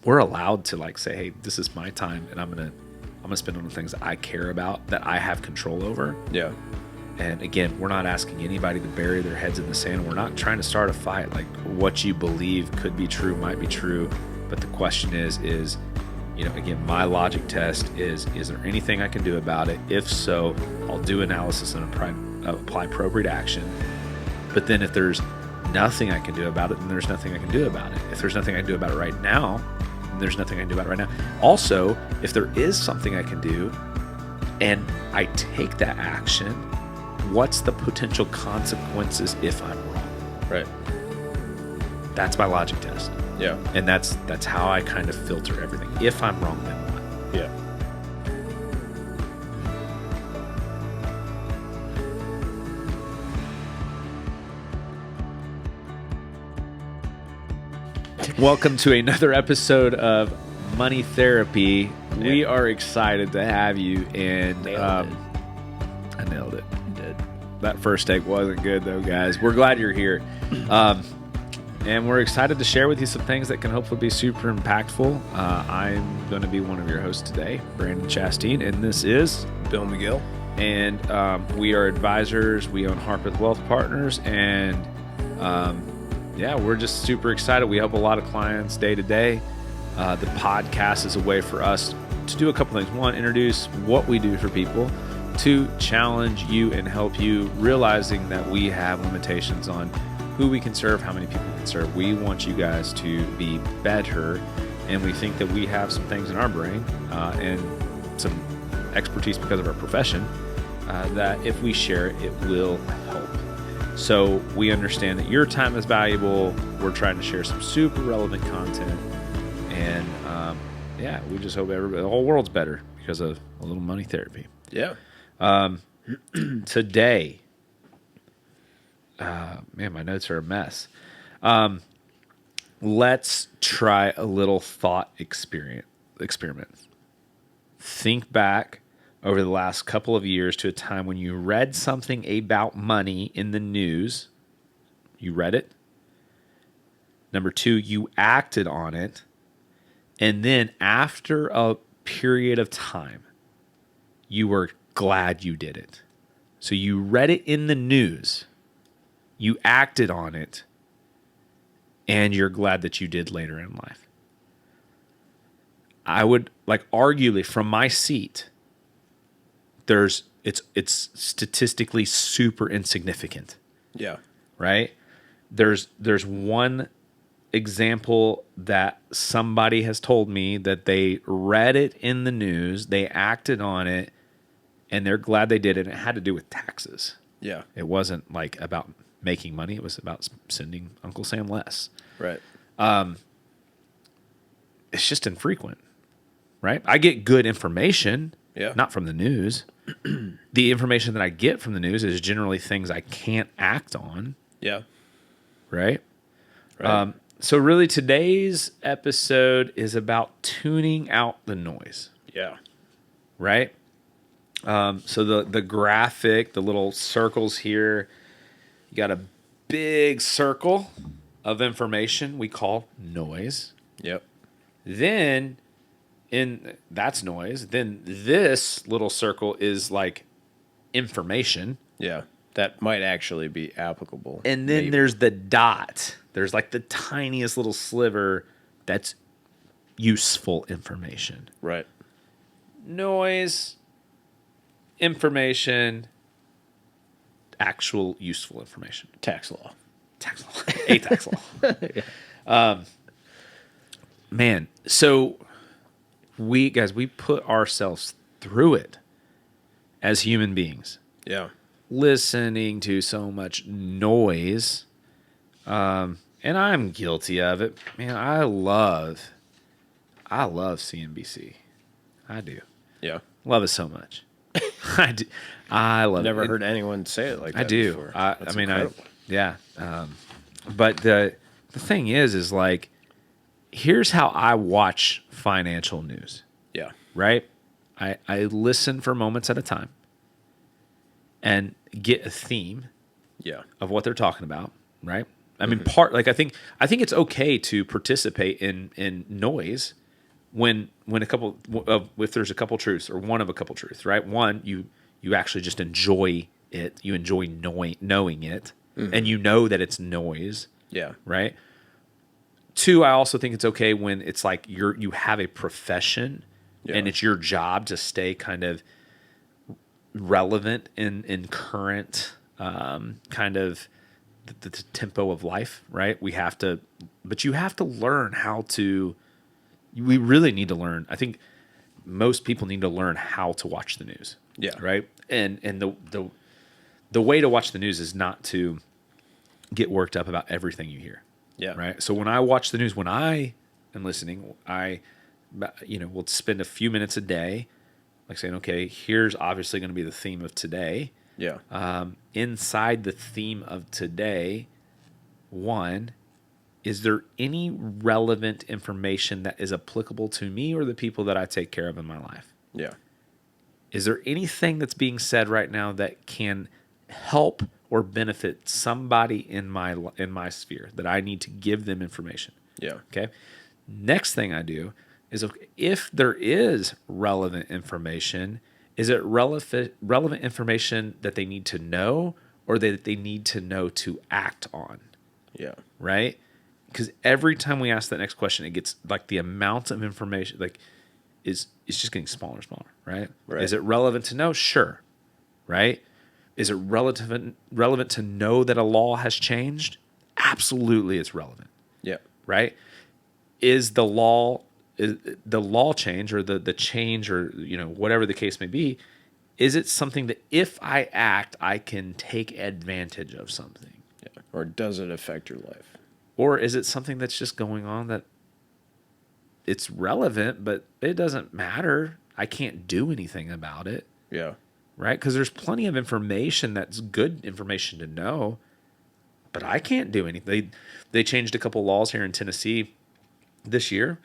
we're allowed to like say, hey, this is my time, and I'm gonna spend on the things that I care about, that I have control over. Yeah. And again, we're not asking anybody to bury their heads in the sand. We're not trying to start a fight. Like, what you believe could be true, might be true. But the question is, again, my logic test is there anything I can do about it? If so, I'll do analysis and apply appropriate action. But then if there's nothing I can do about it, then there's nothing I can do about it. If there's nothing I can do about it right now, then there's nothing I can do about it right now. Also, if there is something I can do and I take that action, what's the potential consequences if I'm wrong? Right. That's my logic test. Yeah. And that's how I kind of filter everything. If I'm wrong, then what? Yeah. Welcome to another episode of Money Therapy. Yeah. We are excited to have you, and I nailed it. You did. That first take wasn't good though, guys. We're glad you're here. And we're excited to share with you some things that can hopefully be super impactful. I'm going to be one of your hosts today, Brandon Chastain, and this is Bill McGill. And we are advisors. We own Harpeth Wealth Partners, and we're just super excited. We help a lot of clients day to day. The podcast is a way for us to do a couple things. One, introduce what we do for people. Two, challenge you and help you realizing that we have limitations on who we can serve, how many people we can serve. We want you guys to be better, and we think that we have some things in our brain and some expertise because of our profession that if we share it, it will help. So we understand that your time is valuable. We're trying to share some super relevant content, and we just hope the whole world's better because of a little money therapy. Yeah. Today, my notes are a mess. Let's try a little thought experiment. Think back over the last couple of years to a time when you read something about money in the news. You read it. Number two, you acted on it. And then after a period of time, you were glad you did it. So you read it in the news, you acted on it, and you're glad that you did later in life. I would arguably from my seat, it's statistically super insignificant. Yeah. Right? There's one example that somebody has told me that they read it in the news, they acted on it, and they're glad they did it. And it had to do with taxes. Yeah. It wasn't about making money. It was about sending Uncle Sam less. Right. It's just infrequent, right? I get good information, Yeah. not from the news. The information that I get from the news is generally things I can't act on. Yeah. Right? Right. So really today's episode is about tuning out the noise. Yeah. Right? So the graphic, the little circles here, you got a big circle of information we call noise. Yep. Then that's noise. Then this little circle is like information. Yeah. That might actually be applicable. And then there's the dot. There's like the tiniest little sliver that's useful information. Right. Noise, information, actual useful information. Tax law. Tax law. A tax law. Yeah. Man, so we put ourselves through it as human beings. Yeah. Listening to so much noise. And I'm guilty of it. Man, I love CNBC. I do. Yeah. Love it so much. I do. I love Never it. heard anyone say it like that I do. before. Yeah. But the thing is like, here's how I watch financial news. Yeah. Right? I listen for moments at a time and get a theme Yeah. of what they're talking about, right? I mean, I think it's okay to participate in noise when if there's a couple truths or one of a couple truths, right? One, you actually just enjoy it. You enjoy knowing it, and you know that it's noise. Yeah. Right. Two, I also think it's okay when it's like you have a profession and it's your job to stay kind of relevant in current kind of the tempo of life, right? But you have to learn how to. We really need to learn. I think most people need to learn how to watch the news. Yeah. Right. And the way to watch the news is not to get worked up about everything you hear. Yeah. Right. So when I watch the news, when I am listening, I will spend a few minutes a day, like saying, okay, here's obviously going to be the theme of today. Yeah. Inside the theme of today, one, is there any relevant information that is applicable to me or the people that I take care of in my life? Yeah. Is there anything that's being said right now that can help or benefit somebody in my sphere that I need to give them information? Yeah. Okay. Next thing I do is, if there is relevant information, is it relevant information that they need to know or that they need to know to act on? Yeah. Right? Because every time we ask that next question, it gets like the amount of information is just getting smaller and smaller, right? Right. Is it relevant to know? Sure. Right? Is it relevant to know that a law has changed? Absolutely, it's relevant. Yeah. Right? Is the law change or the change or whatever the case may be? Is it something that if I act, I can take advantage of something? Yeah. Or does it affect your life? Or is it something that's just going on that it's relevant, but it doesn't matter? I can't do anything about it. Yeah. Right? Because there's plenty of information that's good information to know, but I can't do anything. They changed a couple laws here in Tennessee this year.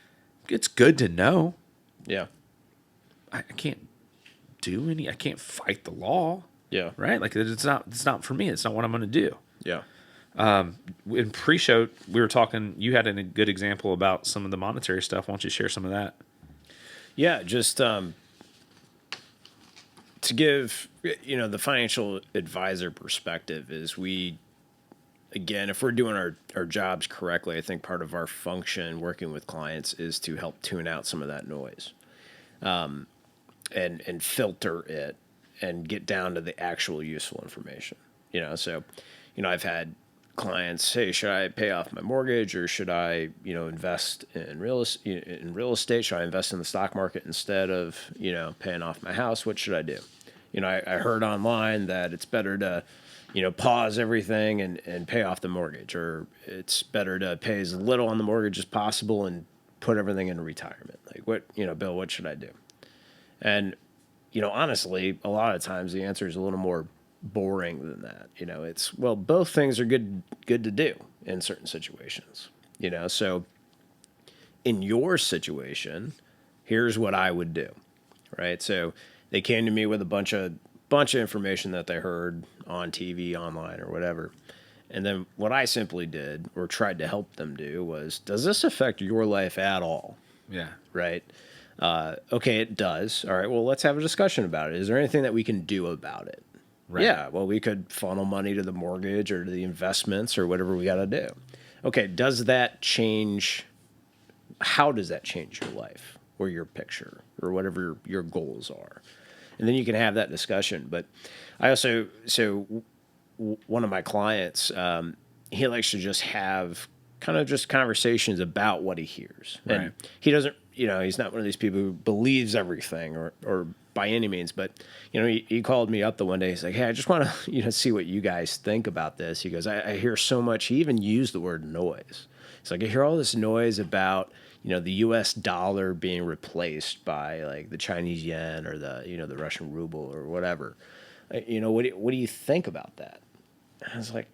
It's good to know. Yeah. I can't I can't fight the law. Yeah. Right? Like it's not for me. It's not what I'm going to do. Yeah. In pre-show, we were talking, you had a good example about some of the monetary stuff. Why don't you share some of that? Yeah, just to give, the financial advisor perspective is again, if we're doing our jobs correctly, I think part of our function working with clients is to help tune out some of that noise and filter it and get down to the actual useful information. So, I've had clients say, should I pay off my mortgage or should I, invest in real estate? Should I invest in the stock market instead of, paying off my house? What should I do? I heard online that it's better to, pause everything and pay off the mortgage, or it's better to pay as little on the mortgage as possible and put everything into retirement. Like what, Bill, what should I do? And, honestly, a lot of times the answer is a little more boring than that. It's, well, both things are good to do in certain situations. So in your situation, here's what I would do. Right? So they came to me with a bunch of information that they heard on TV, online, or whatever. And then what I simply did or tried to help them do was, does this affect your life at all? Yeah. Right? Okay, it does. All right, well, let's have a discussion about it. Is there anything that we can do about it? Right. Yeah, well, we could funnel money to the mortgage or to the investments or whatever we got to do. Okay, does that change? How does that change your life or your picture or whatever your goals are? And then you can have that discussion. But I also, one of my clients, he likes to just have kind of just conversations about what he hears. And right. He doesn't, he's not one of these people who believes everything or by any means, but he called me up the one day. He's like, hey, I just want to see what you guys think about this. He goes, I hear so much. He even used the word noise. It's like, I hear all this noise about the U.S. dollar being replaced by like the Chinese yen or the Russian ruble or whatever. What do you think about that? And I was like,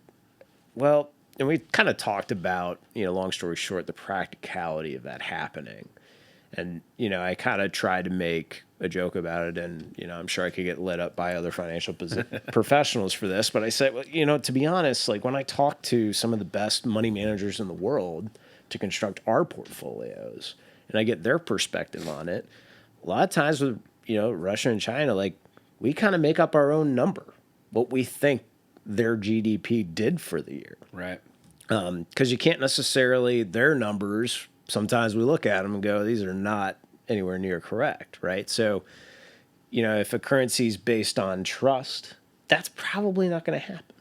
well, and we kind of talked about long story short, the practicality of that happening. And, I kind of tried to make a joke about it, and, I'm sure I could get lit up by other financial professionals for this. But I said, well, to be honest, like when I talk to some of the best money managers in the world to construct our portfolios and I get their perspective on it, a lot of times with, Russia and China, like we kind of make up our own number, what we think their GDP did for the year. Right. Because you can't necessarily, their numbers, sometimes we look at them and go, these are not anywhere near correct, right? So, if a currency is based on trust, that's probably not going to happen.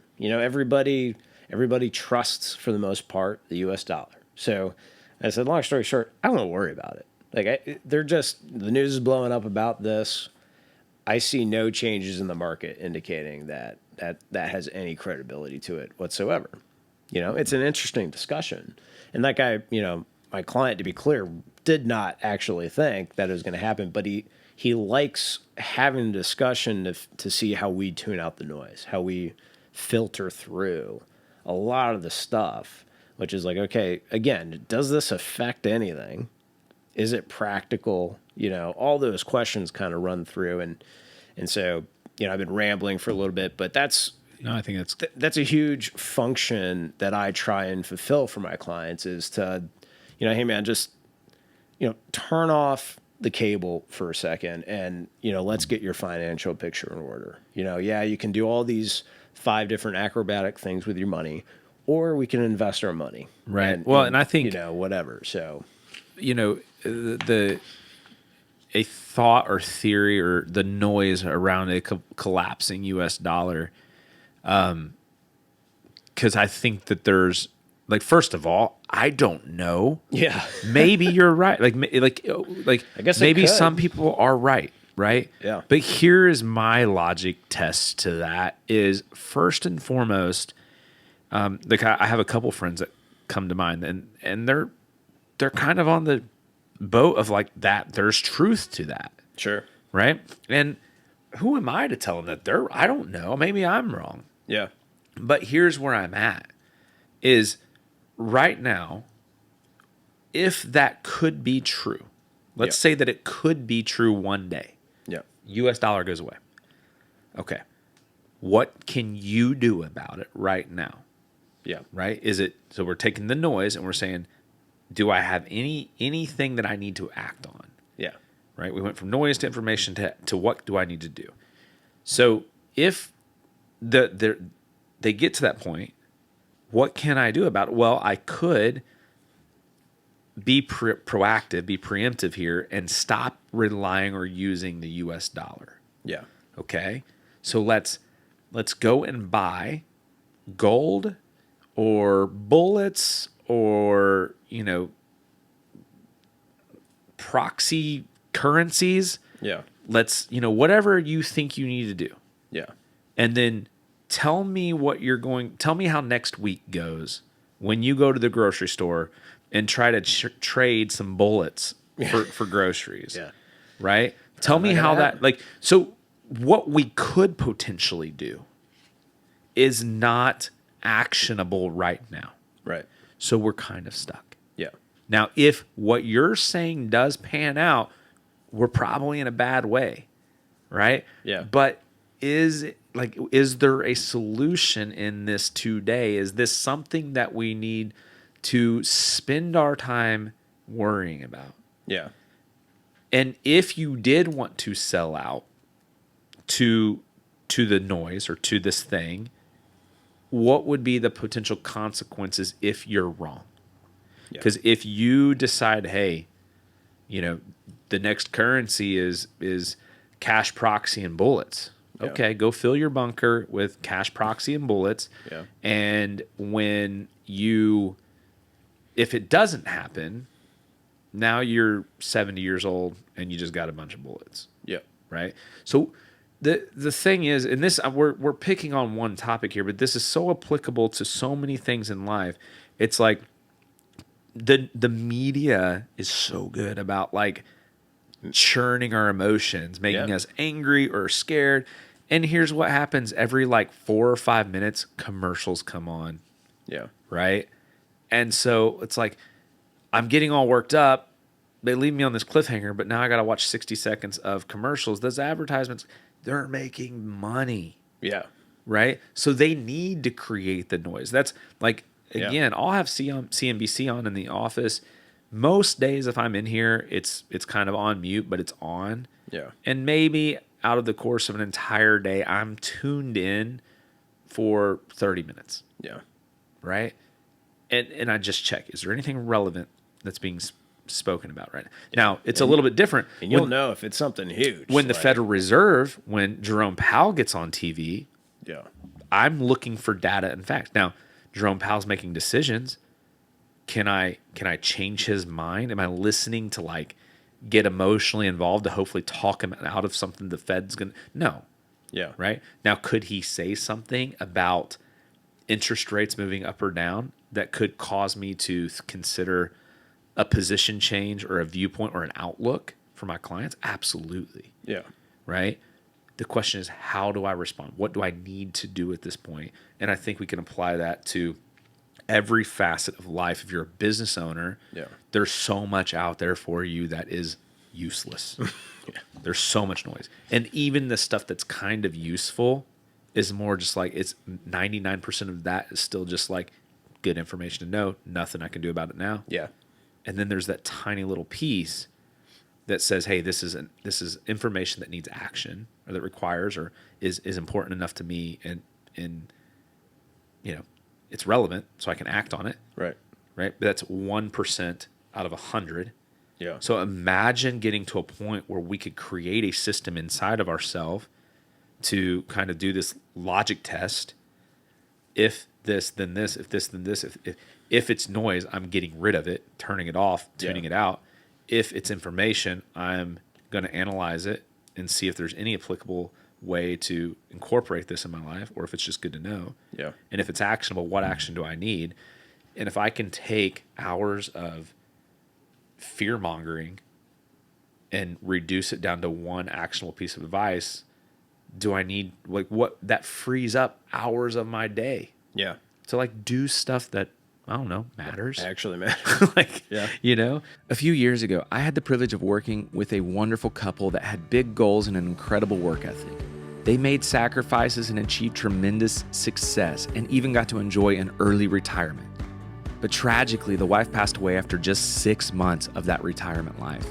Everybody trusts, for the most part, the U.S. dollar. So I said, long story short, I don't worry about it. Like, the news is blowing up about this. I see no changes in the market indicating that has any credibility to it whatsoever. It's an interesting discussion. And that guy, my client, to be clear, did not actually think that it was going to happen, but he likes having a discussion to see how we tune out the noise, how we filter through a lot of the stuff, which is like, okay, again, does this affect anything? Is it practical? All those questions kind of run through. And so, I've been rambling for a little bit, but No, I think that's a huge function that I try and fulfill for my clients is to, hey man, just, turn off the cable for a second and, let's get your financial picture in order. Yeah, you can do all these 5 different acrobatic things with your money, or we can invest our money. right. And I think, whatever. So, a thought or theory or the noise around a collapsing U.S. dollar, because I think that there's, like, first of all, I don't know. Yeah. Maybe you're right. Like I guess maybe some people are right. Yeah. But here is my logic test to that is, first and foremost, I have a couple friends that come to mind, and they're kind of on the boat of like that. There's truth to that. Sure. Right. And who am I to tell them that I don't know. Maybe I'm wrong. Yeah. But here's where I'm at is right now, if that could be true, let's say that it could be true one day. Yeah. U.S. dollar goes away. Okay. What can you do about it right now? Yeah. Right? So we're taking the noise and we're saying, do I have anything that I need to act on? Yeah. Right? We went from noise to information to what do I need to do? So if they get to that point, what can I do about it? Well, I could be proactive, be preemptive here, and stop relying or using the U.S. dollar. Yeah. Okay? So let's go and buy gold or bullets or, proxy currencies. Yeah. Let's, whatever you think you need to do. Yeah. And then tell me how next week goes when you go to the grocery store and try to trade some bullets for groceries. Yeah. Right? Tell me how that, so what we could potentially do is not actionable right now. Right. So we're kind of stuck. Yeah. Now, if what you're saying does pan out, we're probably in a bad way, right? Yeah. But is there a solution in this today? Is this something that we need to spend our time worrying about? Yeah. And if you did want to sell out to the noise or to this thing, what would be the potential consequences if you're wrong? Because if you decide, hey, the next currency is cash, proxy, and bullets. Yeah. Okay, go fill your bunker with cash, proxy, and bullets. Yeah. And if it doesn't happen, now you're 70 years old and you just got a bunch of bullets. Yeah. Right? So the thing is, and this we're picking on one topic here, but this is so applicable to so many things in life. It's like the media is so good about like churning our emotions, making us angry or scared. And here's what happens every like 4 or 5 minutes, commercials come on. Yeah. Right. And so it's like, I'm getting all worked up they leave me on this cliffhanger, but now I got to watch 60 seconds of commercials. Those advertisements, they're making money, Yeah. right? So they need to create the noise. That's like, again, I'll have CNBC on in the office. Most days, if I'm in here, it's kind of on mute, but it's on. Yeah. And maybe out of the course of an entire day, I'm tuned in for 30 minutes. Yeah. Right? And I just check, is there anything relevant that's being spoken about right now? It's a little bit different. And you'll know if it's something huge. When the Federal Reserve, when Jerome Powell gets on TV, yeah, I'm looking for data and facts. Now, Jerome Powell's making decisions. Can I change his mind? Am I listening to like get emotionally involved to hopefully talk him out of something the Fed's going to? No. Yeah. Right? Now, could he say something about interest rates moving up or down that could cause me to consider a position change or a viewpoint or an outlook for my clients? Absolutely. Yeah. Right? The question is, how do I respond? What do I need to do at this point? And I think we can apply that to every facet of life. If you're a business owner, there's so much out there for you that is useless. There's so much noise. And even the stuff that's kind of useful is more just like, it's 99% of that is still just like good information to know, nothing I can do about it now. Yeah. And then there's that tiny little piece that says, hey, this is information that needs action or that requires or is important enough to me and you know, it's relevant so I can act on it. Right. Right. But that's 1% out of 100. Yeah. So imagine getting to a point where we could create a system inside of ourselves to kind of do this logic test. If this, then this, if this, then this, if it's noise, I'm getting rid of it, turning it off, tuning it out. If it's information, I'm going to analyze it and see if there's any applicable way to incorporate this in my life, or if it's just good to know. Yeah. And if it's actionable, what action do I need? And if I can take hours of fear mongering and reduce it down to one actionable piece of advice, do I need like what that frees up hours of my day? Yeah. To like do stuff that, I don't know, matters. Actually matters. Like, you know, A few years ago, I had the privilege of working with a wonderful couple that had big goals and an incredible work ethic. They made sacrifices and achieved tremendous success and even got to enjoy an early retirement. But tragically, the wife passed away after just 6 months of that retirement life.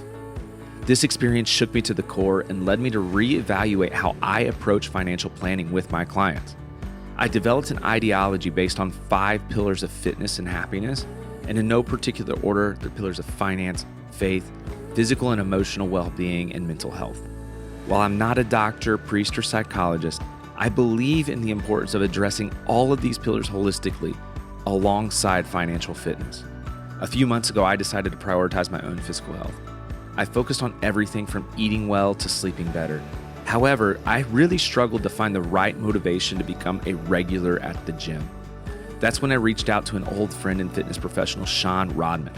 This experience shook me to the core and led me to reevaluate how I approach financial planning with my clients. I developed an ideology based on 5 pillars of fitness and happiness, and in no particular order, the pillars of finance, faith, physical and emotional well-being, and mental health. While I'm not a doctor, priest, or psychologist, I believe in the importance of addressing all of these pillars holistically alongside financial fitness. A few months ago, I decided to prioritize my own physical health. I focused on everything from eating well to sleeping better. However, I really struggled to find the right motivation to become a regular at the gym. That's when I reached out to an old friend and fitness professional, Sean Rodman.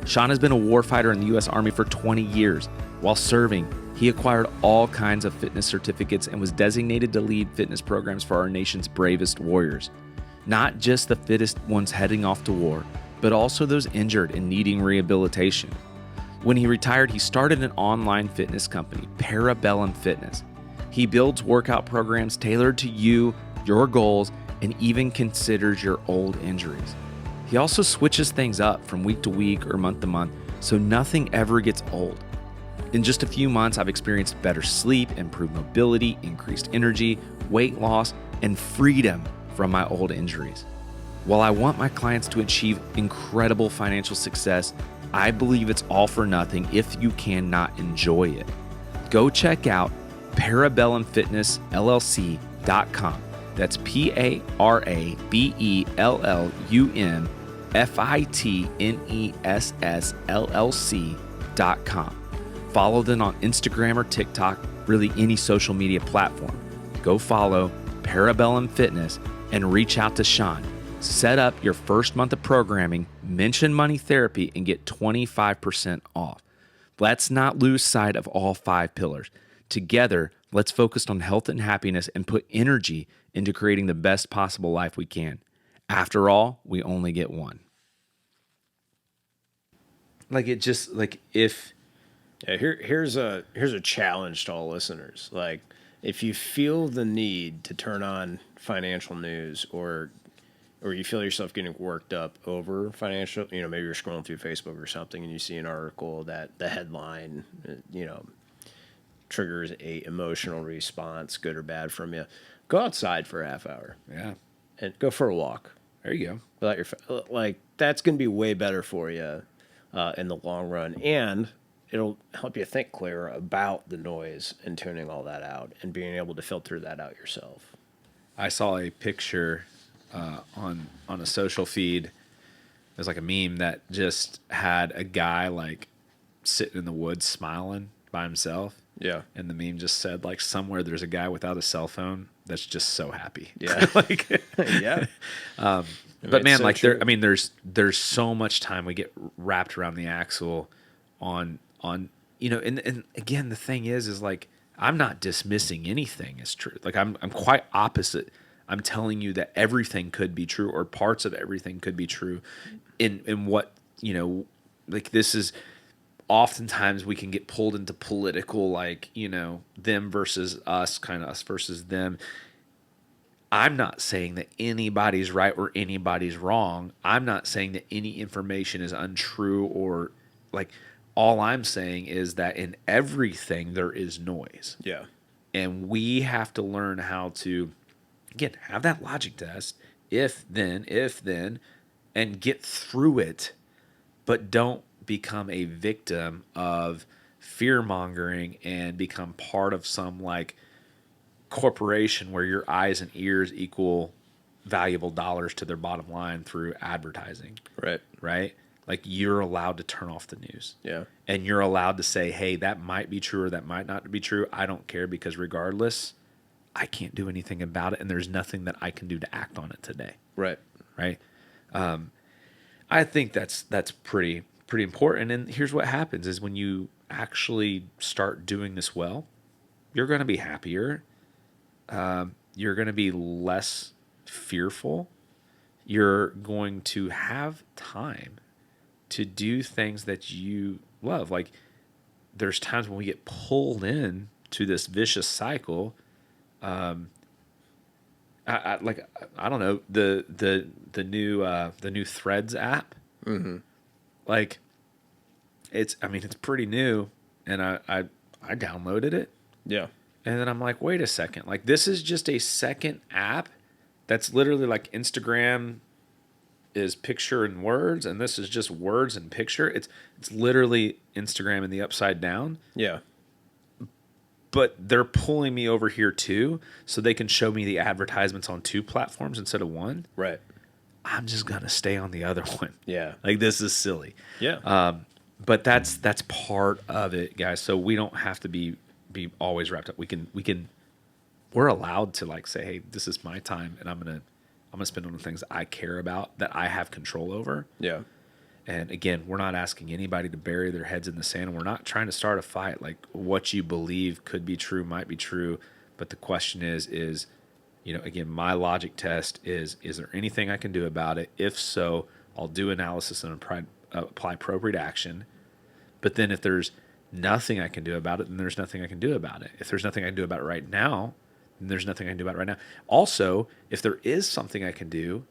Sean has been a warfighter in the U.S. Army for 20 years. While serving, he acquired all kinds of fitness certificates and was designated to lead fitness programs for our nation's bravest warriors. Not just the fittest ones heading off to war, but also those injured and needing rehabilitation. When he retired, he started an online fitness company, Parabellum Fitness. He builds workout programs tailored to you, your goals, and even considers your old injuries. He also switches things up from week to week or month to month, so nothing ever gets old. In just a few months, I've experienced better sleep, improved mobility, increased energy, weight loss, and freedom from my old injuries. While I want my clients to achieve incredible financial success, I believe it's all for nothing if you cannot enjoy it. Go check out parabellumfitnessllc.com. That's parabellumfitnessllc.com. Follow them on Instagram or TikTok, really any social media platform. Go follow Parabellum Fitness and reach out to Sean. Set up your first month of programming, mention Money Therapy, and get 25% off. Let's not lose sight of all 5 pillars. Together, let's focus on health and happiness and put energy into creating the best possible life we can. After all, we only get one. like it just like if Yeah, here's a challenge to all listeners. Like, if you feel the need to turn on financial news, or you feel yourself getting worked up over financial, maybe you're scrolling through Facebook or something and you see an article that the headline, triggers a emotional response, good or bad, from you. Go outside for a half hour Yeah. and go for a walk. There you go. Without like, that's going to be way better for you in the long run, and it'll help you think clearer about the noise and tuning all that out and being able to filter that out yourself. I saw a picture on a social feed. There's like a meme that just had a guy like sitting in the woods smiling by himself. Yeah. And the meme just said like, somewhere there's a guy without a cell phone that's just so happy. Yeah. Like, Yeah. but man, so like true. there's so much time we get wrapped around the axle on and again, the thing is like, I'm not dismissing anything as true. Like I'm quite opposite. I'm telling you that everything could be true, or parts of everything could be true in what, like, this is oftentimes we can get pulled into political, like, them versus us, kind of us versus them. I'm not saying that anybody's right or anybody's wrong. I'm not saying that any information is untrue, or like, all I'm saying is that in everything there is noise. Yeah. And we have to learn how to, again, have that logic test, if then, and get through it, but don't become a victim of fear mongering and become part of some like corporation where your eyes and ears equal valuable dollars to their bottom line through advertising. Right. Right? Like, you're allowed to turn off the news. Yeah. And you're allowed to say, hey, that might be true or that might not be true. I don't care, because regardless, I can't do anything about it, and there's nothing that I can do to act on it today. Right. Right? I think that's pretty important. And here's what happens is, when you actually start doing this well, you're going to be happier. You're going to be less fearful. You're going to have time to do things that you love. Like, there's times when we get pulled in to this vicious cycle. I don't know, the new Threads app. Mm-hmm. Like, it's pretty new, and I downloaded it. Yeah. And then I'm like, wait a second. Like, this is just a second app that's literally like Instagram is picture and words, and this is just words and picture. It's literally Instagram in the upside down. Yeah. But they're pulling me over here too, so they can show me the advertisements on two platforms instead of one. Right. I'm just gonna stay on the other one. Yeah. Like, this is silly. Yeah. But that's part of it, guys. So we don't have to be always wrapped up. We're allowed to, like, say, hey, this is my time, and I'm gonna spend on the things I care about, that I have control over. Yeah. And again, we're not asking anybody to bury their heads in the sand. We're not trying to start a fight. Like, what you believe could be true, might be true. But the question is, again, my logic test is there anything I can do about it? If so, I'll do analysis and apply appropriate action. But then if there's nothing I can do about it, then there's nothing I can do about it. If there's nothing I can do about it right now, then there's nothing I can do about it right now. Also, if there is something I can do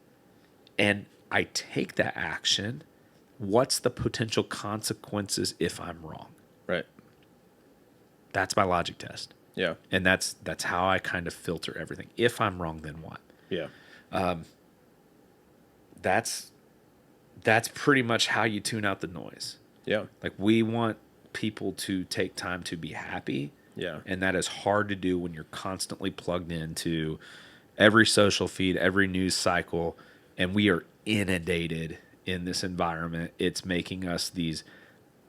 and I take that action, what's the potential consequences if I'm wrong? Right. That's my logic test. Yeah. And that's how I kind of filter everything. If I'm wrong, then what? Yeah. That's pretty much how you tune out the noise. Yeah. Like, we want people to take time to be happy. Yeah. And that is hard to do when you're constantly plugged into every social feed, every news cycle, and we are inundated in this environment. It's making us these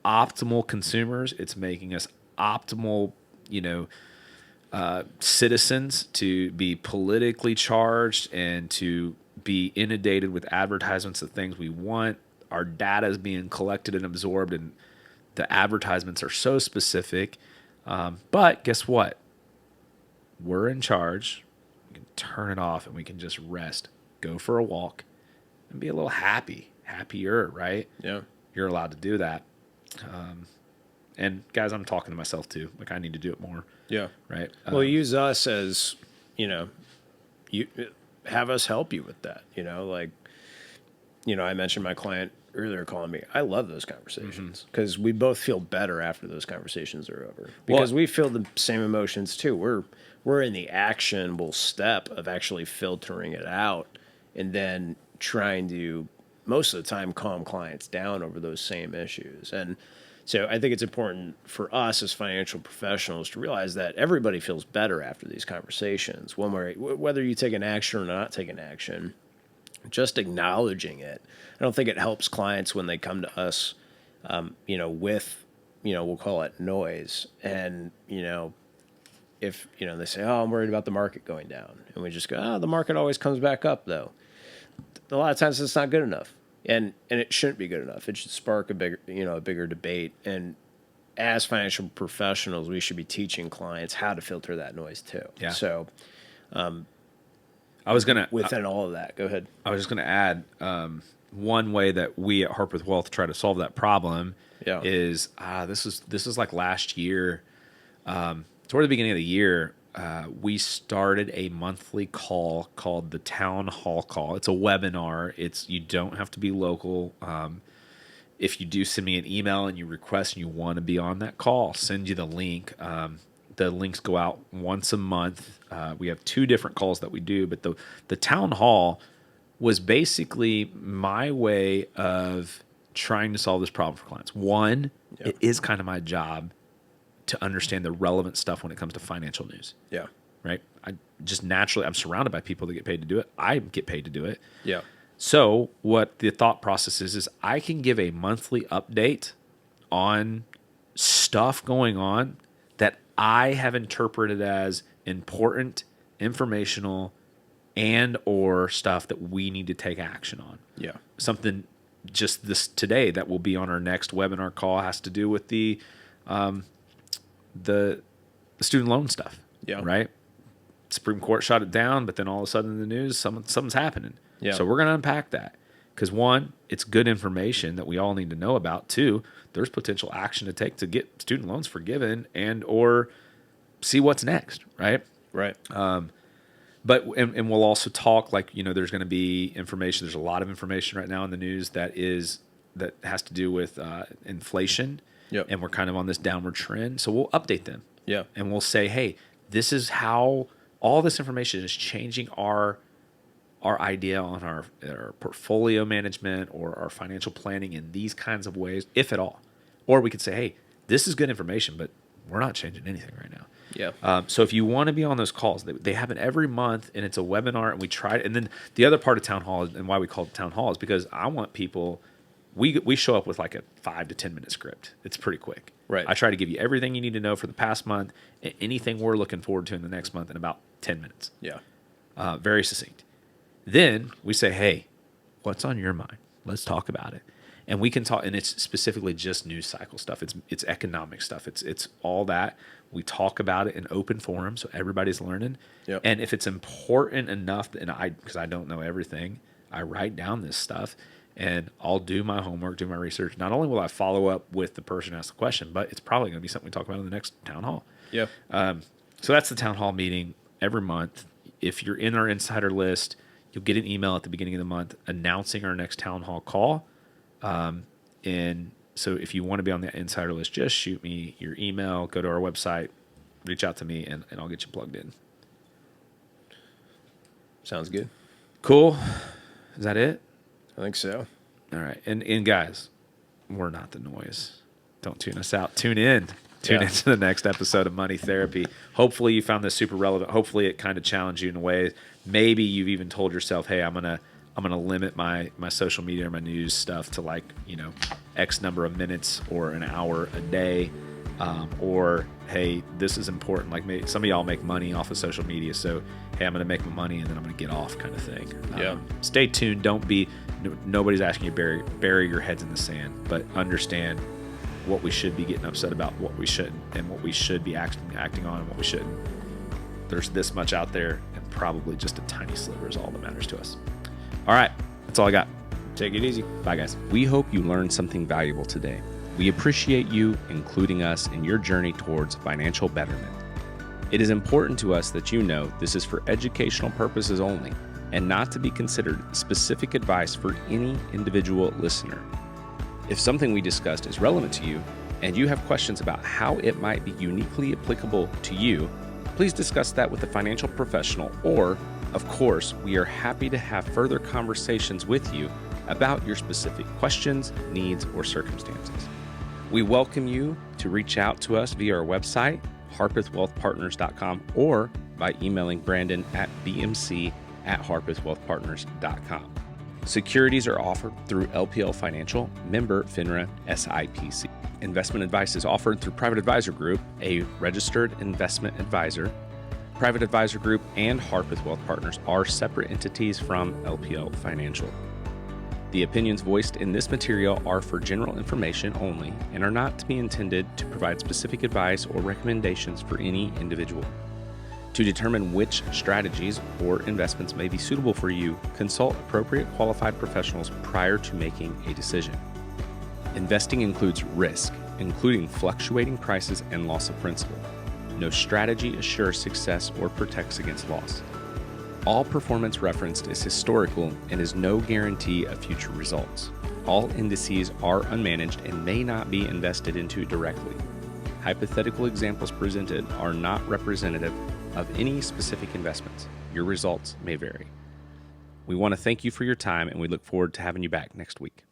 optimal consumers. It's making us optimal, citizens, to be politically charged and to be inundated with advertisements of things we want. Our data is being collected and absorbed, and the advertisements are so specific. But guess what? We're in charge. We can turn it off and we can just rest, go for a walk, and be a little happier, right? Yeah. You're allowed to do that. And guys, I'm talking to myself too. Like I need to do it more. Yeah. Right. Well, use us as, you have us help you with that, like, I mentioned my client earlier calling me. I love those conversations because we both feel better after those conversations are over because we feel the same emotions too. We're in the actionable step of actually filtering it out and then trying to, most of the time, calm clients down over those same issues. And so I think it's important for us as financial professionals to realize that everybody feels better after these conversations, whether you take an action or not take an action. Just acknowledging it. I don't think it helps clients when they come to us, with, we'll call it noise. And, if, they say, oh, I'm worried about the market going down. And we just go, oh, the market always comes back up, though. A lot of times it's not good enough. And it shouldn't be good enough. It should spark a bigger debate. And as financial professionals, we should be teaching clients how to filter that noise, too. Yeah. So, I was going to, within all of that, go ahead. I was just going to add one way that we at Harpeth Wealth try to solve that problem is this is like last year, toward the beginning of the year, we started a monthly call called the Town Hall Call. It's a webinar. You don't have to be local. If you do send me an email and you request and you want to be on that call, I'll send you the link. The links go out once a month. We have 2 different calls that we do, but the town hall was basically my way of trying to solve this problem for clients. One, it is kind of my job to understand the relevant stuff when it comes to financial news. Yeah. Right? I just naturally, I'm surrounded by people that get paid to do it. I get paid to do it. Yeah. So what the thought process is I can give a monthly update on stuff going on that I have interpreted as important, informational, and or stuff that we need to take action on. Yeah. Something just this today that will be on our next webinar call has to do with the student loan stuff. Yeah. Right? Supreme Court shot it down, but then all of a sudden in the news, something's happening. Yeah. So we're going to unpack that. Because 1, it's good information that we all need to know about. 2, there's potential action to take to get student loans forgiven and or see what's next, right? Right. But we'll also talk there's going to be information. There's a lot of information right now in the news that has to do with inflation. Yep. And we're kind of on this downward trend. So we'll update them. Yeah. And we'll say, hey, this is how all this information is changing our idea on our portfolio management or our financial planning in these kinds of ways, if at all. Or we could say, hey, this is good information, but we're not changing anything right now. Yeah. So if you want to be on those calls, they happen every month, and it's a webinar, and we try. And then the other part of Town Hall and why we call it Town Hall is because I want people. We show up with like a 5 to 10 minute script. It's pretty quick. Right. I try to give you everything you need to know for the past month, and anything we're looking forward to in the next month in about 10 minutes. Yeah. Very succinct. Then we say, hey, what's on your mind? Let's talk about it. And we can talk, and it's specifically just news cycle stuff. It's economic stuff. It's all that. We talk about it in open forum, so everybody's learning. Yep. And if it's important enough, and because I don't know everything, I write down this stuff, and I'll do my homework, do my research. Not only will I follow up with the person who asked the question, but it's probably going to be something we talk about in the next town hall. Yeah. So that's the town hall meeting every month. If you're in our insider list, you'll get an email at the beginning of the month announcing our next town hall call. And so if you want to be on the insider list, just shoot me your email, go to our website, reach out to me, and I'll get you plugged in. Sounds good. Cool. Is that it? I think so. All right. And guys, we're not the noise. Don't tune us out. Tune in. Tune into the next episode of Money Therapy. Hopefully you found this super relevant. Hopefully it kind of challenged you in a way. Maybe you've even told yourself, hey, I'm gonna limit my social media or my news stuff to X number of minutes or an hour a day. Or, hey, this is important. Like some of y'all make money off of social media. So, hey, I'm going to make my money and then I'm going to get off kind of thing. Stay tuned. Nobody's asking you to bury your heads in the sand, but understand what we should be getting upset about, what we shouldn't, and what we should be acting on and what we shouldn't. There's this much out there, and probably just a tiny sliver is all that matters to us. All right. That's all I got. Take it easy. Bye, guys. We hope you learned something valuable today. We appreciate you including us in your journey towards financial betterment. It is important to us that you know this is for educational purposes only and not to be considered specific advice for any individual listener. If something we discussed is relevant to you and you have questions about how it might be uniquely applicable to you, please discuss that with a financial professional, or, of course, we are happy to have further conversations with you about your specific questions, needs, or circumstances. We welcome you to reach out to us via our website, harpethwealthpartners.com, or by emailing Brandon at bmc@harpethwealthpartners.com. Securities are offered through LPL Financial, member FINRA SIPC. Investment advice is offered through Private Advisor Group, a registered investment advisor. Private Advisor Group and Harpeth Wealth Partners are separate entities from LPL Financial. The opinions voiced in this material are for general information only and are not to be intended to provide specific advice or recommendations for any individual. To determine which strategies or investments may be suitable for you, consult appropriate qualified professionals prior to making a decision. Investing includes risk, including fluctuating prices and loss of principal. No strategy assures success or protects against loss. All performance referenced is historical and is no guarantee of future results. All indices are unmanaged and may not be invested into directly. Hypothetical examples presented are not representative of any specific investments. Your results may vary. We want to thank you for your time, and we look forward to having you back next week.